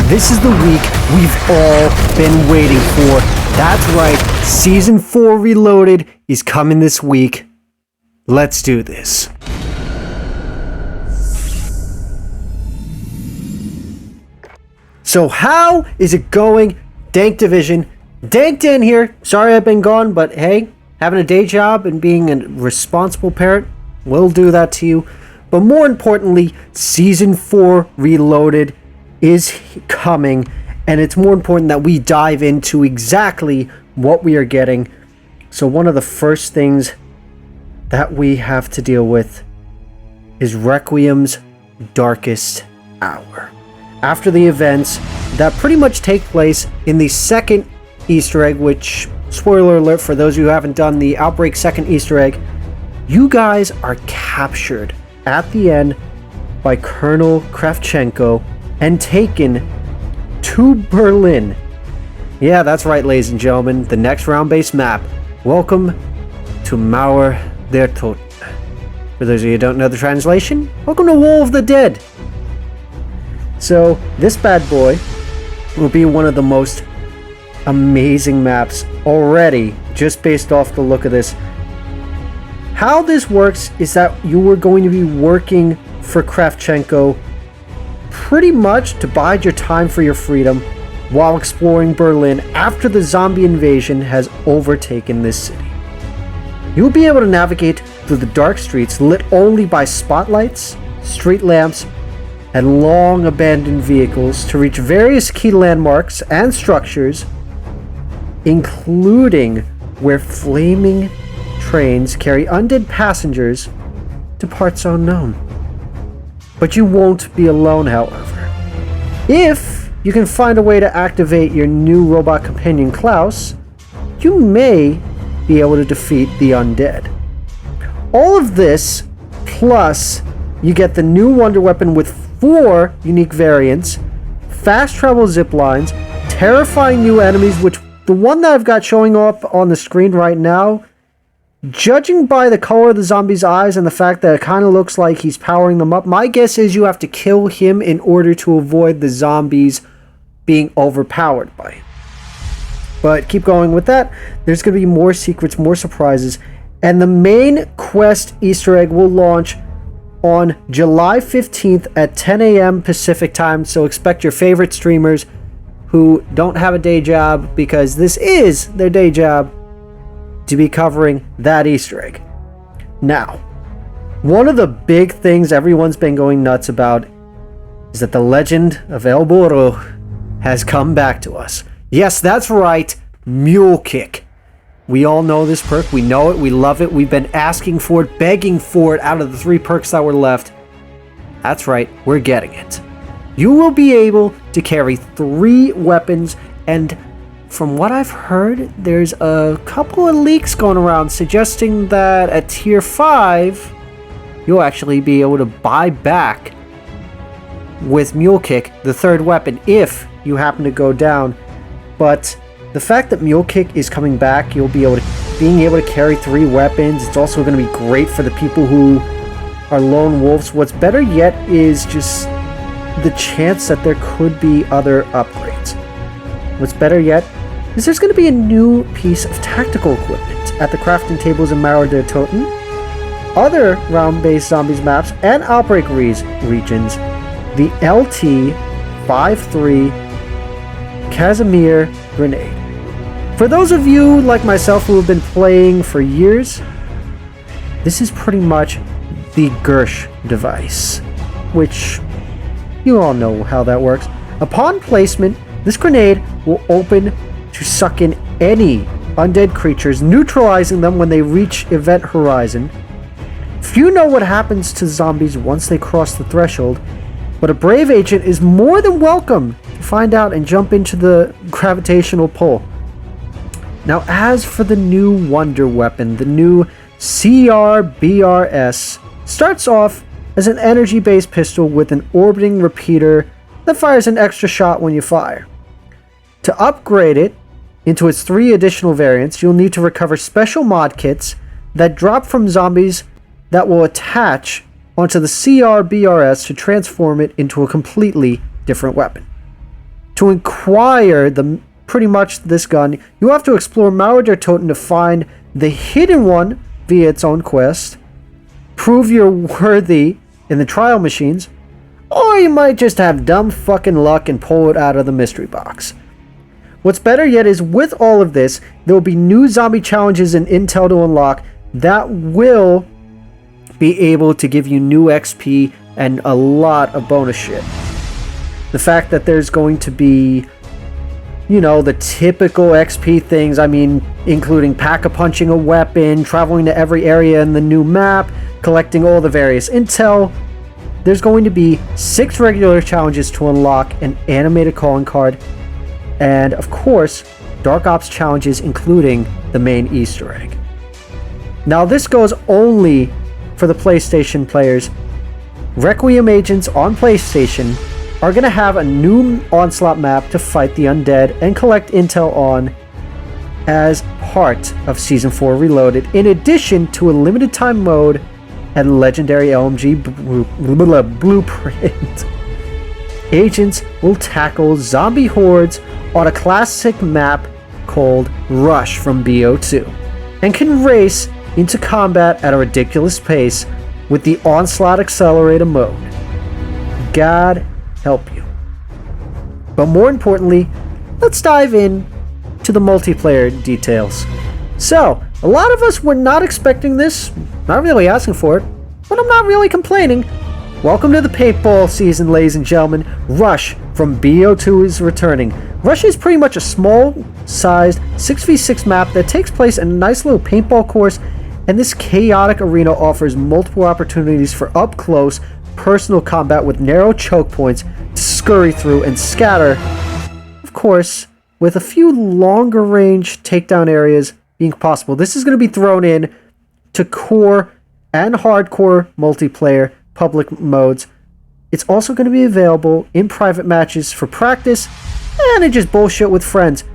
This is the week we've all been waiting for. That's right, Season 4 Reloaded is coming this week. Let's do this. So how is it going, Dank Division? Dank Dan here. Sorry I've been gone, but hey, having a day job and being a responsible parent will do that to you. But more importantly, Season 4 Reloaded is coming, and it's more important that we dive into exactly what we are getting. So one of the first things that we have to deal with is Requiem's Darkest Hour. After the events that pretty much take place in the second Easter egg, which, spoiler alert for those who haven't done the Outbreak second Easter egg, you guys are captured at the end by Colonel Kravchenko and taken to Berlin. Yeah, that's right, ladies and gentlemen, the next round-based map. Welcome to Mauer der Toten. For those of you who don't know the translation, welcome to Wall of the Dead. So, this bad boy will be one of the most amazing maps already, just based off the look of this. How this works is that you are going to be working for Kravchenko pretty much to bide your time for your freedom while exploring Berlin after the zombie invasion has overtaken this city. You'll be able to navigate through the dark streets lit only by spotlights, street lamps, and long abandoned vehicles to reach various key landmarks and structures, including where flaming trains carry undead passengers to parts unknown. But you won't be alone, however. If you can find a way to activate your new robot companion Klaus, you may be able to defeat the undead. All of this, plus you get the new wonder weapon with 4 unique variants, fast travel zip lines, terrifying new enemies, which the one that I've got showing up on the screen right now, judging by the color of the zombie's eyes and the fact that it kind of looks like he's powering them up, my guess is you have to kill him in order to avoid the zombies being overpowered by him. But keep going with that. There's going to be more secrets, more surprises, and the main quest Easter egg will launch on July 15th at 10 a.m. Pacific time, so expect your favorite streamers who don't have a day job, because this is their day job, to be covering that Easter egg. Now, one of the big things everyone's been going nuts about is that the legend of El Burro has come back to us. Yes, that's right, Mule Kick. We all know this perk, we know it, we love it, we've been asking for it, begging for it out of the 3 perks that were left. That's right, we're getting it. You will be able to carry 3 weapons, and from what I've heard, there's a couple of leaks going around suggesting that at tier 5, you'll actually be able to buy back with Mule Kick the 3rd weapon if you happen to go down. But the fact that Mule Kick is coming back, you'll be able to carry 3 weapons. It's also going to be great for the people who are lone wolves. What's better yet is just the chance that there could be other upgrades. What's better yet is there's going to be a new piece of tactical equipment at the crafting tables in Mauer der Toten, other round-based zombies maps, and outbreak regions, the LT-53 Casimir grenade. For those of you like myself who have been playing for years, this is pretty much the Gersh device, which you all know how that works. Upon placement, this grenade will open to suck in any undead creatures, neutralizing them when they reach event horizon. Few know what happens to zombies once they cross the threshold, but a brave agent is more than welcome to find out and jump into the gravitational pull. Now, as for the new wonder weapon, the new CRBRS starts off as an energy-based pistol with an orbiting repeater that fires an extra shot when you fire. To upgrade it into its 3 additional variants, you'll need to recover special mod kits that drop from zombies that will attach onto the CRBRS to transform it into a completely different weapon. To acquire pretty much this gun, you have to explore Mauer der Toten to find the hidden one via its own quest, prove you're worthy in the trial machines, or you might just have dumb fucking luck and pull it out of the mystery box. What's better yet is with all of this, there will be new zombie challenges and intel to unlock that will be able to give you new XP and a lot of bonus shit. The fact that there's going to be, you know, the typical XP things, I mean, including pack-a-punching a weapon, traveling to every area in the new map, collecting all the various intel. There's going to be 6 regular challenges to unlock, an animated calling card, and of course, Dark Ops challenges including the main Easter egg. Now this goes only for the PlayStation players. Requiem agents on PlayStation are going to have a new Onslaught map to fight the undead and collect intel on as part of Season 4 Reloaded, in addition to a limited time mode and legendary LMG blueprint. Agents will tackle zombie hordes on a classic map called Rush from BO2 and can race into combat at a ridiculous pace with the Onslaught Accelerator mode. God help you. But more importantly, let's dive in to the multiplayer details. So, a lot of us were not expecting this, not really asking for it, but I'm not really complaining. Welcome to the paintball season, ladies and gentlemen. Rush from BO2 is returning. Rush is pretty much a small-sized 6v6 map that takes place in a nice little paintball course, and this chaotic arena offers multiple opportunities for up-close, personal combat with narrow choke points to scurry through and scatter. Of course, with a few longer-range takedown areas being possible. This is going to be thrown in to core and hardcore multiplayer public modes. It's also going to be available in private matches for practice and in just bullshit with friends.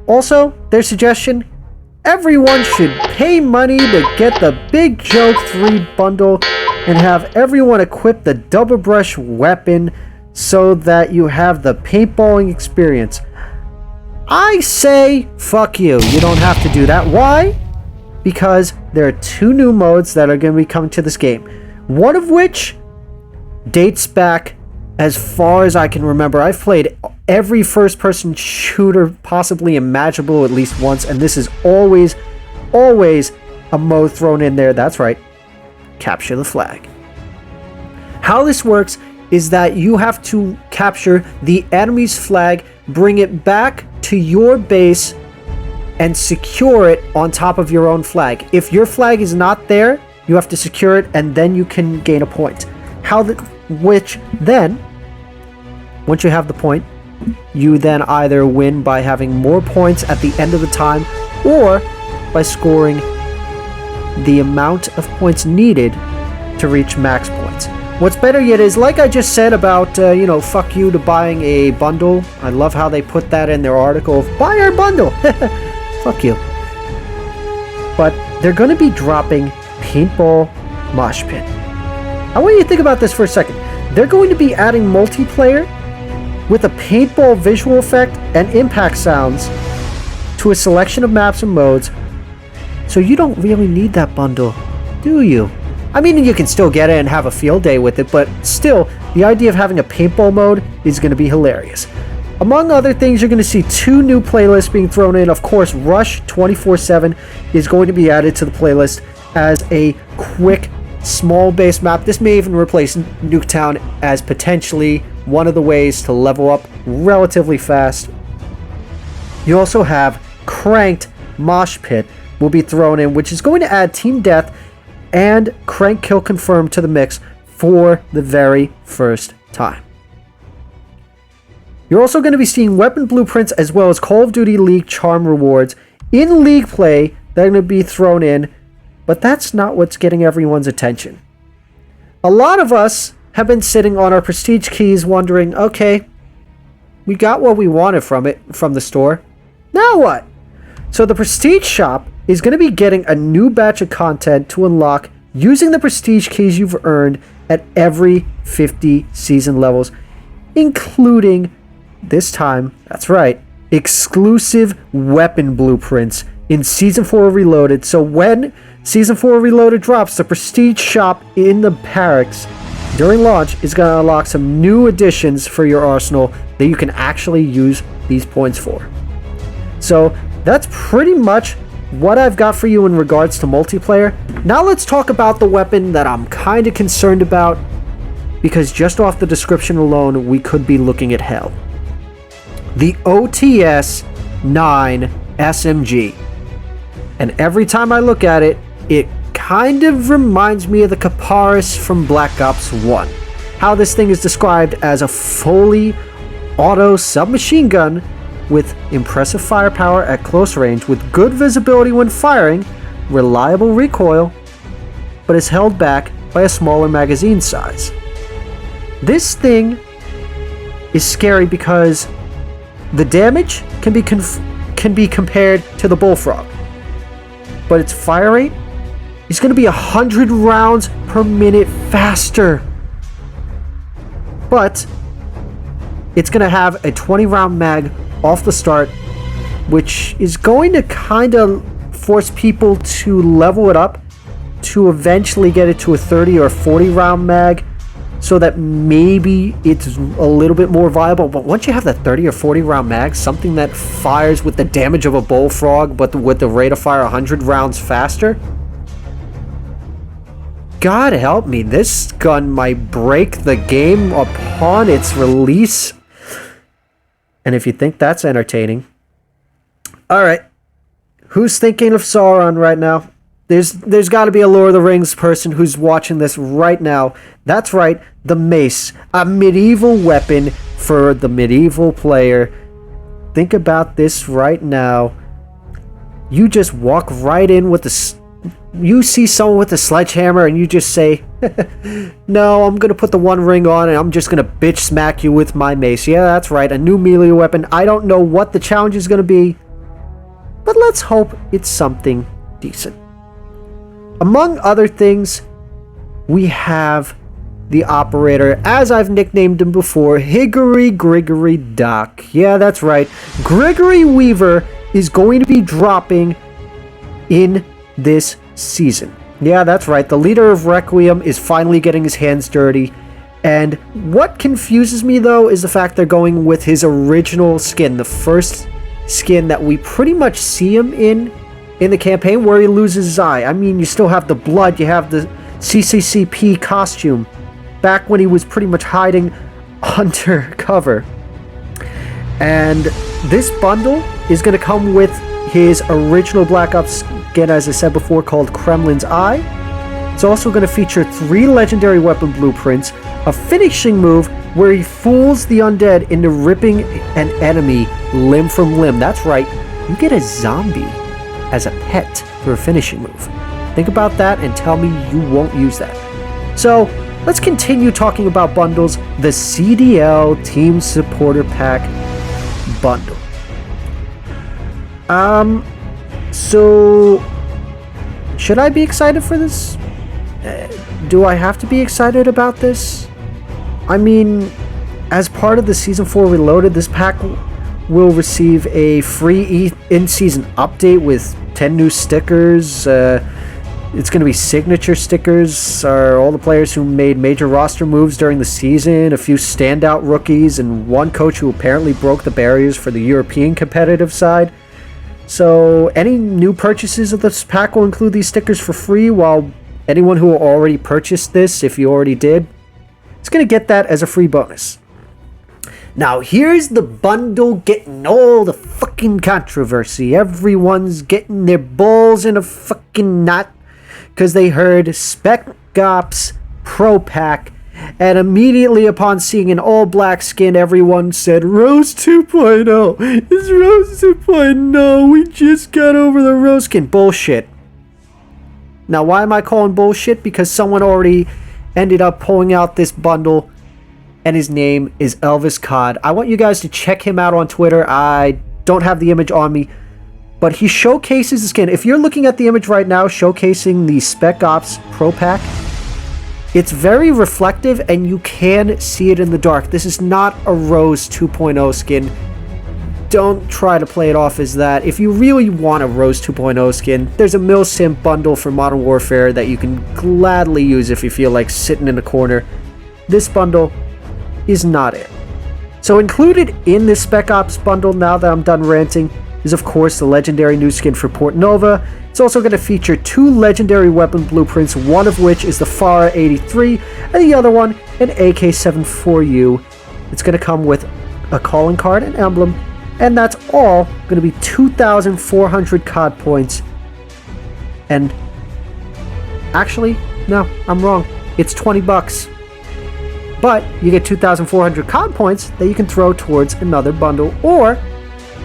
Also, their suggestion, everyone should pay money to get the Big Joke 3 bundle and have everyone equip the double brush weapon so that you have the paintballing experience. I say, fuck you. You don't have to do that. Why? Because there are 2 new modes that are going to be coming to this game. One of which dates back as far as I can remember. I've played every first-person shooter possibly imaginable at least once, and this is always a mode thrown in there. That's right. Capture the flag. How this works is that you have to capture the enemy's flag, bring it back to your base, and secure it on top of your own flag. If your flag is not there, you have to secure it, and then you can gain a point. Which then, once you have the point, you then either win by having more points at the end of the time, or by scoring the amount of points needed to reach max points. What's better yet is, like I just said about, fuck you to buying a bundle. I love how they put that in their article of, buy our bundle. Fuck you. But they're going to be dropping Paintball Mosh Pit. I want you to think about this for a second. They're going to be adding multiplayer with a paintball visual effect and impact sounds to a selection of maps and modes. So you don't really need that bundle, do you? I mean, you can still get it and have a field day with it, but still, the idea of having a paintball mode is going to be hilarious. Among other things, you're going to see 2 new playlists being thrown in. Of course, Rush 24/7 is going to be added to the playlist as a quick, small base map. This may even replace Nuketown as potentially one of the ways to level up relatively fast. You also have Cranked Mosh Pit will be thrown in, which is going to add Team Death and Crank Kill Confirmed to the mix for the very first time. You're also going to be seeing weapon blueprints as well as Call of Duty League charm rewards in League play that are going to be thrown in, but that's not what's getting everyone's attention. A lot of us have been sitting on our prestige keys wondering, okay, we got what we wanted from the store. Now what? So the prestige shop is going to be getting a new batch of content to unlock using the prestige keys you've earned at every 50 season levels, including This time, that's right, exclusive weapon blueprints in Season 4 Reloaded. So when Season 4 Reloaded drops, the Prestige shop in the barracks during launch is going to unlock some new additions for your arsenal that you can actually use these points for. So that's pretty much what I've got for you in regards to multiplayer. Now let's talk about the weapon that I'm kind of concerned about, because just off the description alone, we could be looking at hell. The OTS-9 SMG. And every time I look at it, it kind of reminds me of the Kaparis from Black Ops 1. How this thing is described as a fully auto submachine gun with impressive firepower at close range, with good visibility when firing, reliable recoil, but is held back by a smaller magazine size. This thing is scary because the damage can be compared to the Bullfrog, but its fire rate is going to be 100 rounds per minute faster. But it's going to have a 20 round mag off the start, which is going to kind of force people to level it up to eventually get it to a 30 or 40 round mag, so that maybe it's a little bit more viable. But once you have that 30 or 40 round mag, something that fires with the damage of a Bullfrog but with the rate of fire 100 rounds faster, God help me, this gun might break the game upon its release. And if you think that's entertaining, alright, who's thinking of Sauron right now? There's got to be a Lord of the Rings person who's watching this right now. That's right, the mace, a medieval weapon for the medieval player. Think about this right now. You just walk right in with you see someone with a sledgehammer and you just say, no, I'm going to put the One Ring on and I'm just going to bitch smack you with my mace. Yeah, that's right, a new melee weapon. I don't know what the challenge is going to be, but let's hope it's something decent. Among other things, we have the operator, as I've nicknamed him before, Hickory Grigory Doc. Yeah, that's right. Gregory Weaver is going to be dropping in this season. Yeah, that's right. The leader of Requiem is finally getting his hands dirty. And what confuses me, though, is the fact they're going with his original skin, the first skin that we pretty much see him in the campaign, where he loses his eye. I mean, you still have the blood, you have the CCCP costume, back when he was pretty much hiding under cover. And this bundle is going to come with his original Black Ops skin, as I said before, called Kremlin's Eye. It's also going to feature 3 legendary weapon blueprints, a finishing move where he fools the undead into ripping an enemy limb from limb. That's right, you get a zombie as a pet for a finishing move. Think about that and tell me you won't use that. So let's continue talking about bundles. The CDL Team Supporter Pack bundle. So should I be excited for this? Do I have to be excited about this? I mean, as part of the Season 4 Reloaded, this pack will receive a free in-season update with 10 new stickers. It's going to be signature stickers, are all the players who made major roster moves during the season, a few standout rookies, and one coach who apparently broke the barriers for the European competitive side. So any new purchases of this pack will include these stickers for free, while anyone who already purchased this, if you already did, is going to get that as a free bonus. Now, here's the bundle getting all the fucking controversy. Everyone's getting their balls in a fucking knot because they heard Spec Ops Pro Pack, and immediately upon seeing an all-black skin, everyone said, Rose 2.0. It's Rose 2.0. We just got over the Rose skin. Bullshit. Now, why am I calling bullshit? Because someone already ended up pulling out this bundle, and his name is Elvis Cod. I want you guys to check him out on Twitter. I don't have the image on me, but he showcases the skin. If you're looking at the image right now showcasing the Spec Ops Pro Pack, It's very reflective and you can see it in the dark. This is not a Rose 2.0 skin. Don't try to play it off as that. If you really want a Rose 2.0 skin, there's a Milsim bundle for Modern Warfare that you can gladly use if you feel like sitting in a corner. This bundle is not it. So included in this Spec Ops bundle, now that I'm done ranting, is of course the legendary new skin for Port Nova. It's also going to feature 2 legendary weapon blueprints, one of which is the FARA 83 and the other one an AK-74U. It's going to come with a calling card and emblem, and that's all going to be 2,400 COD points. And actually, no, I'm wrong. It's 20 bucks. But you get 2,400 COD points that you can throw towards another bundle or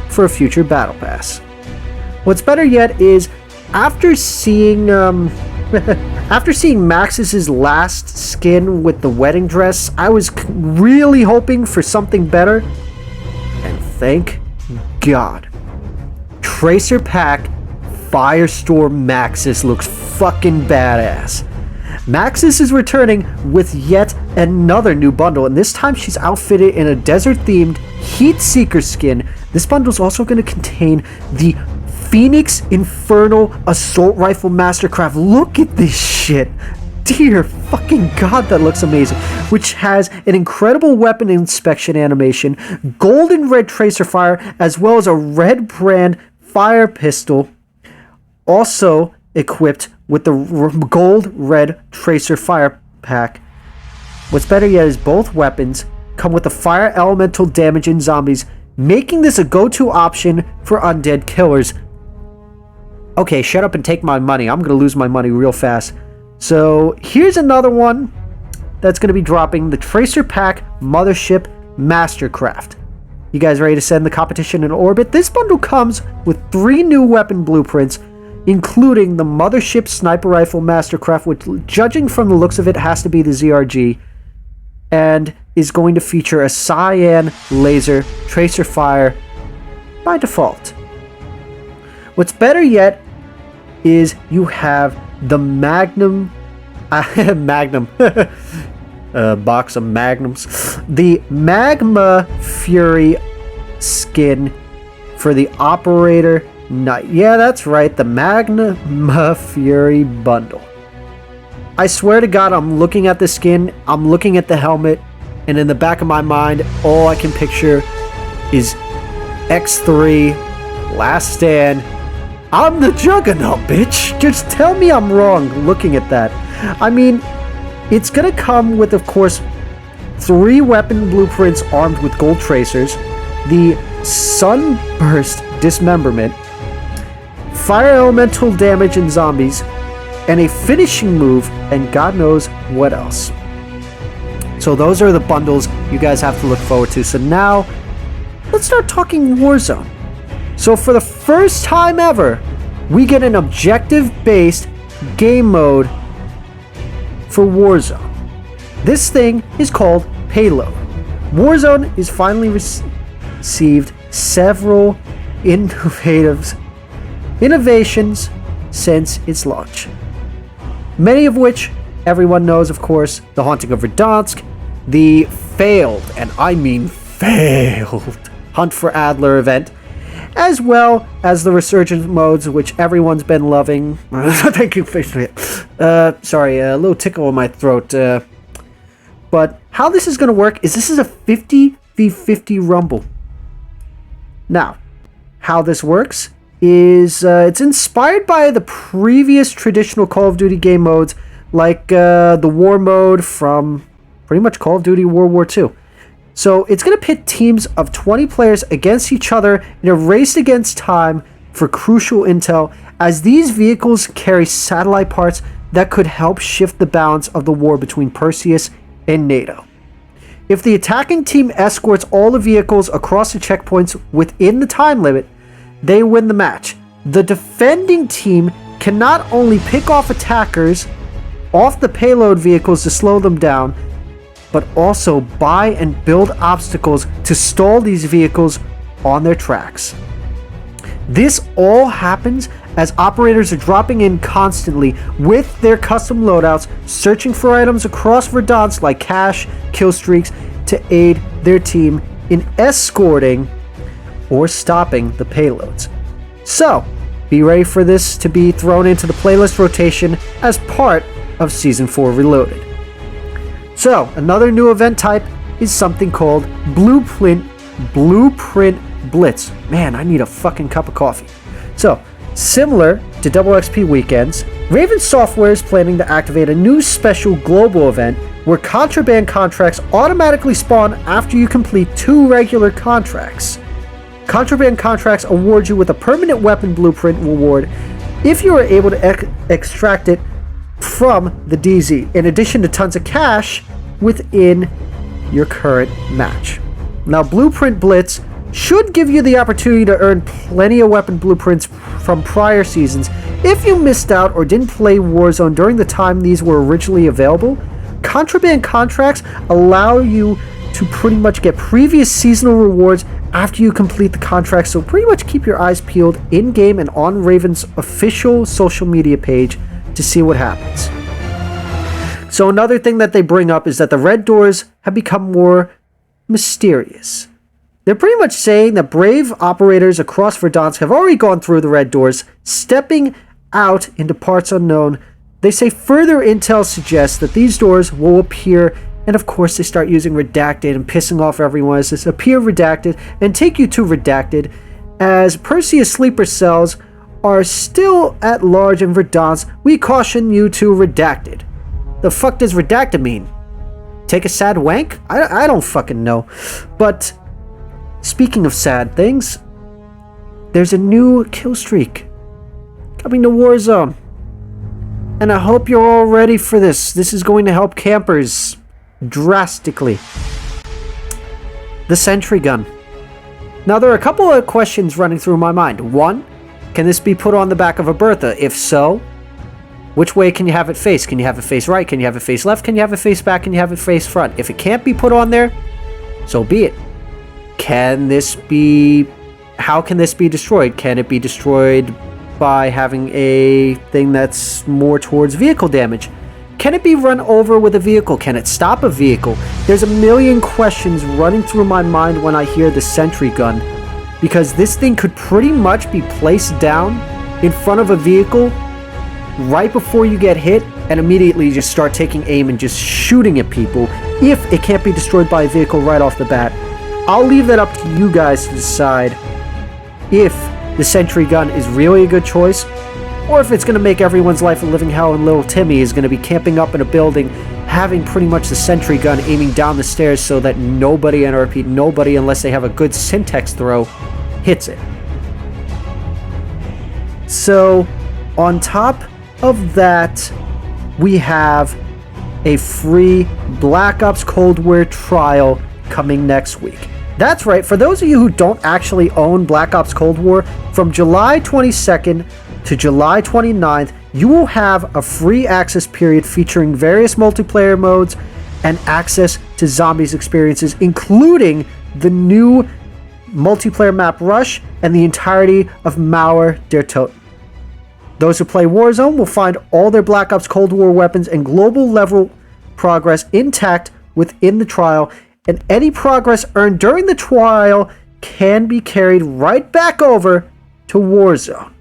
for a future battle pass. What's better yet is after seeing Max's last skin with the wedding dress, I was really hoping for something better, and thank God. Tracer Pack Firestorm Maxis looks fucking badass. Maxis is returning with yet another new bundle, and this time she's outfitted in a desert-themed Heat Seeker skin. This bundle is also going to contain the Phoenix Infernal Assault Rifle Mastercraft. Look at this shit. Dear fucking God, that looks amazing. Which has an incredible weapon inspection animation, gold and red tracer fire, as well as a red brand fire pistol. Also equipped with the gold red tracer fire pack. What's better yet is both weapons come with the fire elemental damage in zombies, making this a go-to option for undead killers. Okay, shut up and take my money. I'm gonna lose my money real fast. So here's another one that's gonna be dropping, the Tracer Pack Mothership Mastercraft. You guys ready to send the competition in orbit? This bundle comes with 3 new weapon blueprints, including the Mothership Sniper Rifle Mastercraft, which, judging from the looks of it, has to be the ZRG, and is going to feature a cyan laser tracer fire by default. What's better yet is you have the Magnum box of Magnums, the Magma Fury skin for the Operator Knight. Yeah, that's right, the Magma Fury bundle. I swear to God, I'm looking at the skin, I'm looking at the helmet, and in the back of my mind, all I can picture is X3, Last Stand. I'm the Juggernaut, bitch! Just tell me I'm wrong looking at that. I mean, it's gonna come with, of course, 3 weapon blueprints armed with gold tracers, the Sunburst Dismemberment, fire elemental damage in zombies, and a finishing move, and God knows what else. So those are the bundles you guys have to look forward to. So now, let's start talking Warzone. So for the first time ever, we get an objective-based game mode for Warzone. This thing is called Payload. Warzone has finally received several innovations since its launch. Many of which everyone knows, of course, the Haunting of Verdansk, the failed, and I mean failed, Hunt for Adler event, as well as the resurgent modes, which everyone's been loving. Thank you. Sorry, a little tickle in my throat. But how this is going to work is this is a 50v50 rumble. Now, how this works is it's inspired by the previous traditional Call of Duty game modes, like the war mode from pretty much Call of Duty World War II. So it's going to pit teams of 20 players against each other in a race against time for crucial intel, as these vehicles carry satellite parts that could help shift the balance of the war between Perseus and NATO. If the attacking team escorts all the vehicles across the checkpoints within the time limit, they win the match. The defending team can not only pick off attackers off the payload vehicles to slow them down, but also buy and build obstacles to stall these vehicles on their tracks. This all happens as operators are dropping in constantly with their custom loadouts, searching for items across Verdansk like cash, kill streaks, to aid their team in escorting or stopping the payloads. So, be ready for this to be thrown into the playlist rotation as part of Season 4 Reloaded. So, another new event type is something called Blueprint Blitz. Man, I need a fucking cup of coffee. So, similar to Double XP weekends, Raven Software is planning to activate a new special global event where contraband contracts automatically spawn after you complete 2 regular contracts. Contraband contracts award you with a permanent weapon blueprint reward if you are able to extract it from the DZ, in addition to tons of cash within your current match. Now, Blueprint Blitz should give you the opportunity to earn plenty of weapon blueprints from prior seasons if you missed out or didn't play Warzone during the time these were originally available. Contraband contracts allow you to pretty much get previous seasonal rewards after you complete the contract, so pretty much keep your eyes peeled in-game and on Raven's official social media page to see what happens. So another thing that they bring up is that the red doors have become more mysterious. They're pretty much saying that brave operators across Verdansk have already gone through the red doors, stepping out into parts unknown. They say further intel suggests that these doors will appear, and of course they start using redacted and pissing off everyone as this appear redacted and take you to redacted, as Perseus sleeper cells are still at large in Verdansk. We caution you to redacted. The fuck does redacted mean? Take a sad wank? I don't fucking know. But speaking of sad things, there's a new kill streak coming to Warzone. And I hope you're all ready for this. This is going to help campers drastically. The sentry gun. Now, there are a couple of questions running through my mind. One, can this be put on the back of a Bertha? If so, which way can you have it face? Can you have it face right? Can you have it face left? Can you have it face back? Can you have it face front? If it can't be put on there, so be it. Can this be... How can this be destroyed? Can it be destroyed by having a thing that's more towards vehicle damage? Can it be run over with a vehicle? Can it stop a vehicle? There's a million questions running through my mind when I hear the sentry gun, because this thing could pretty much be placed down in front of a vehicle right before you get hit and immediately just start taking aim and just shooting at people if it can't be destroyed by a vehicle right off the bat. I'll leave that up to you guys to decide if the sentry gun is really a good choice, or if it's going to make everyone's life a living hell and little Timmy is going to be camping up in a building having pretty much the sentry gun aiming down the stairs so that nobody, and I repeat, nobody unless they have a good syntax throw, hits it. So, on top of that, we have a free Black Ops Cold War trial coming next week. That's right, for those of you who don't actually own Black Ops Cold War, from July 22nd to July 29th, you will have a free access period featuring various multiplayer modes and access to zombies experiences, including the new multiplayer map Rush and the entirety of Mauer der Toten. Those who play Warzone will find all their Black Ops Cold War weapons and global level progress intact within the trial, and any progress earned during the trial can be carried right back over to Warzone.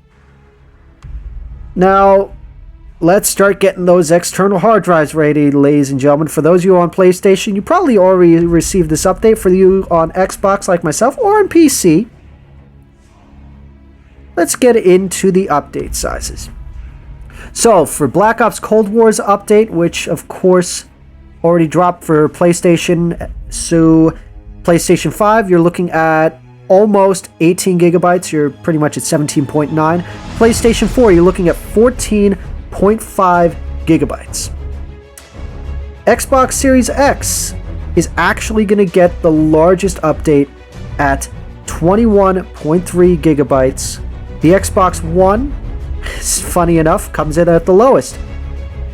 Now, let's start getting those external hard drives ready, ladies and gentlemen. For those of you on PlayStation, you probably already received this update. For you on Xbox like myself or on PC, let's get into the update sizes. So, for Black Ops Cold War's update, which of course already dropped for PlayStation, so PlayStation 5, you're looking at almost 18 gigabytes. You're pretty much at 17.9. PlayStation 4, you're looking at 14.5 gigabytes. Xbox Series X is actually going to get the largest update at 21.3 gigabytes. The Xbox One, funny enough, comes in at the lowest,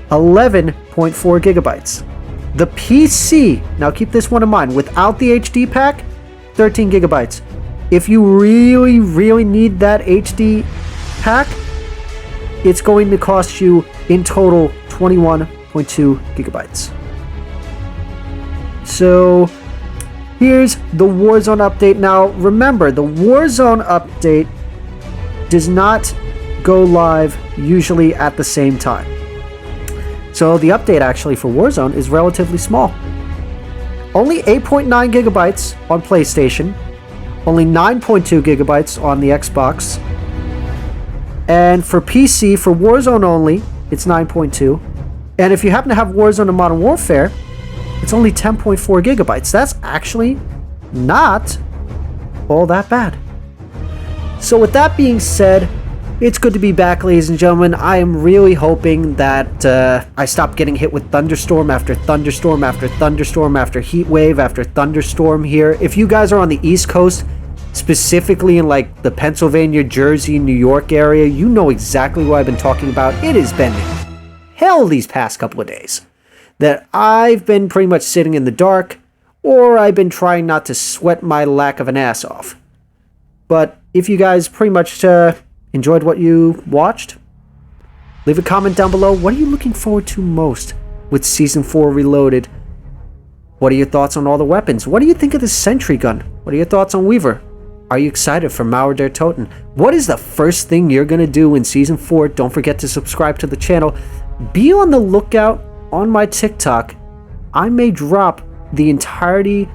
11.4 gigabytes. The PC, now keep this one in mind, without the HD pack, 13 gigabytes. If you really need that HD pack, it's going to cost you in total 21.2 gigabytes. So here's the Warzone update. Now remember, the Warzone update does not go live usually at the same time. So the update actually for Warzone is relatively small. Only 8.9 gigabytes on PlayStation, only 9.2 gigabytes on the Xbox, and for PC, for Warzone only, it's 9.2. And if you happen to have Warzone and Modern Warfare, it's only 10.4 gigabytes. That's actually not all that bad. So with that being said, it's good to be back, ladies and gentlemen. I am really hoping that I stop getting hit with thunderstorm after thunderstorm after thunderstorm after heat wave after thunderstorm here. If you guys are on the East Coast, specifically in like the Pennsylvania, Jersey, New York area, you know exactly what I've been talking about. It has been hell these past couple of days that I've been pretty much sitting in the dark, or I've been trying not to sweat my lack of an ass off. But if you guys pretty much enjoyed what you watched, leave a comment down below. What are you looking forward to most with Season 4 Reloaded? What are your thoughts on all the weapons? What do you think of the Sentry Gun? What are your thoughts on Weaver? Are you excited for Mauer der Toten? What is the first thing you're going to do in Season 4? Don't forget to subscribe to the channel. Be on the lookout on my TikTok. I may drop the entirety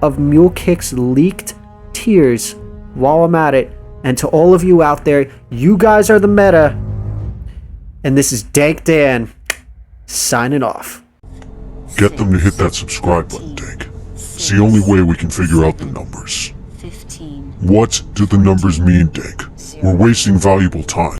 of Mule Kick's leaked tiers while I'm at it. And to all of you out there, you guys are the meta. And this is Dank Dan signing off. Get them to hit that subscribe button, Dank. It's the only way we can figure out the numbers. 15. What do the numbers mean, Dank? We're wasting valuable time.